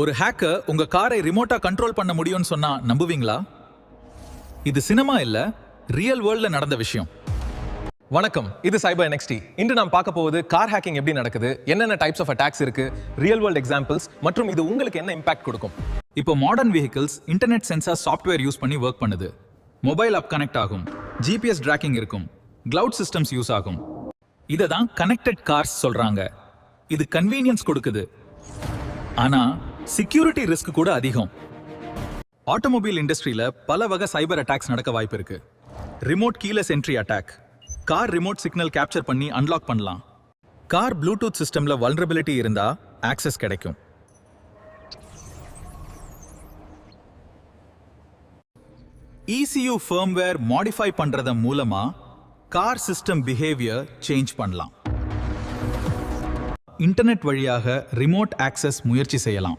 ஒரு ஹேக்கர் உங்க காரை ரிமோட்டா கண்ட்ரோல் பண்ண முடியும்னு சொன்னா நம்புவீங்களா? இது சினிமா இல்ல, ரியல் வேர்ல்ட்ல நடந்த விஷயம். வணக்கம், இது சைபர் NXT. இன்று நாம் பார்க்க போவது கார் ஹேக்கிங் எப்படி நடக்குது, என்னென்ன டைப்ஸ் ஆஃப் அட்டாக்ஸ் இருக்கு, ரியல் வேர்ல்ட் எக்ஸாம்பிள்ஸ் மற்றும் இது உங்களுக்கு என்ன இம்பாக்ட் கொடுக்கும். இப்போ modern vehicles internet sensor software use பண்ணி ஒர்க் பண்ணுது. மொபைல் ஆப் கனெக்ட் ஆகும், GPS டிராக்கிங் இருக்கும், கிளவுட் சிஸ்டம்ஸ் யூஸ் ஆகும். இதை தான் கனெக்டட் கார்ஸ் சொல்றாங்க. இது கன்வீனியன்ஸ் கொடுக்குது, ஆனா செக்யூரிட்டி ரிஸ்க் கூட அதிகம். ஆட்டோமொபைல் இண்டஸ்ட்ரியில பல வகை சைபர் அட்டாக்ஸ் நடக்க வாய்ப்பு இருக்கு. Remote keyless entry attack, car remote signal capture பண்ணி அன்லாக் பண்ணலாம். கார் ப்ளூடூத் சிஸ்டம்ல வல்னரபிலிட்டி இருந்தா ஆக்சஸ் கிடைக்கும். ECU ஃபர்ம்வேர் மாடிஃபை பண்றது மூலமா கார் சிஸ்டம் பிஹேவியர் சேஞ்ச் பண்ணலாம். இன்டர்நெட் வழியாக ரிமோட் ஆக்சஸ் முயற்சி செய்யலாம்.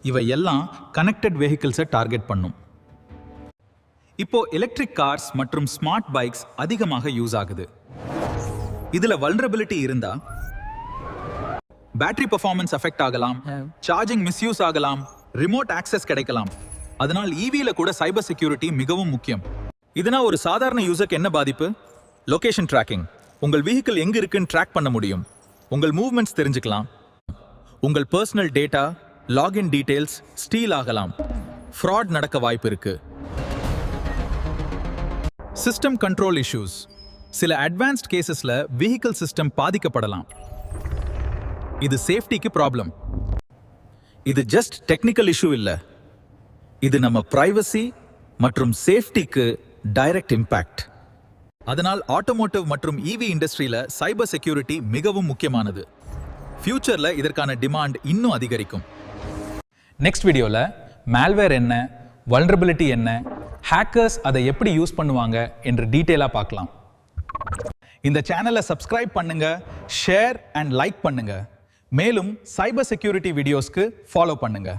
இவை எல்லாம் கனெக்டட் வெஹிக்கிள்ஸை டார்கெட் பண்ணும். இப்போ எலக்ட்ரிக் கார்ஸ் மற்றும் ஸ்மார்ட் பைக்ஸ் அதிகமாக யூஸ் ஆகுது. இதுல வல்னரபிலிட்டி இருந்தா பேட்டரி பெர்ஃபார்மன்ஸ் அஃபெக்ட் ஆகலாம், சார்ஜிங் மிஸ்யூஸ் ஆகலாம், ரிமோட் ஆக்சஸ் கிடைக்கலாம். அதனால் EVல கூட சைபர் செக்யூரிட்டி மிகவும் முக்கியம். இதனால் ஒரு சாதாரண யூசருக்கு என்ன பாதிப்பு? லொகேஷன் ட்ராக்கிங், உங்கள் வெஹிக்கிள் எங்க இருக்குன்னு ட்ராக் பண்ண முடியும். உங்கள் மூவ்மெண்ட்ஸ் தெரிஞ்சுக்கலாம். உங்கள் personal data, login details steel ஆகலாம். ஃப்ராட் நடக்க வாய்ப்பு இருக்கு. சிஸ்டம் கண்ட்ரோல் இஷ்யூஸ், சில அட்வான்ஸ்ட் கேசஸ்ல வெஹிக்கிள் சிஸ்டம் பாதிக்கப்படலாம். இது சேஃப்டிக்கு ப்ராப்ளம். இது ஜஸ்ட் டெக்னிக்கல் இஷ்யூ இல்ல, இது நம்ம பிரைவசி மற்றும் சேஃப்டிக்கு டைரக்ட் இம்பாக்ட். அதனால் ஆட்டோமோட்டிவ் மற்றும் EV இண்டஸ்ட்ரியில சைபர் செக்யூரிட்டி மிகவும் முக்கியமானது. ஃபியூச்சர்ல இதற்கான டிமாண்ட் இன்னும் அதிகரிக்கும். நெக்ஸ்ட் வீடியோல மால்வேர் என்ன, வல்னரபிலிட்டி என்ன, ஹேக்கர்ஸ் அதை எப்படி யூஸ் பண்ணுவாங்க என்று டீட்டெயிலா பார்க்கலாம். இந்த சேனலை சப்ஸ்கிரைப் பண்ணுங்க, ஷேர் அண்ட் லைக் பண்ணுங்க. மேலும் சைபர் செக்யூரிட்டி வீடியோஸ்க்கு ஃபாலோ பண்ணுங்க.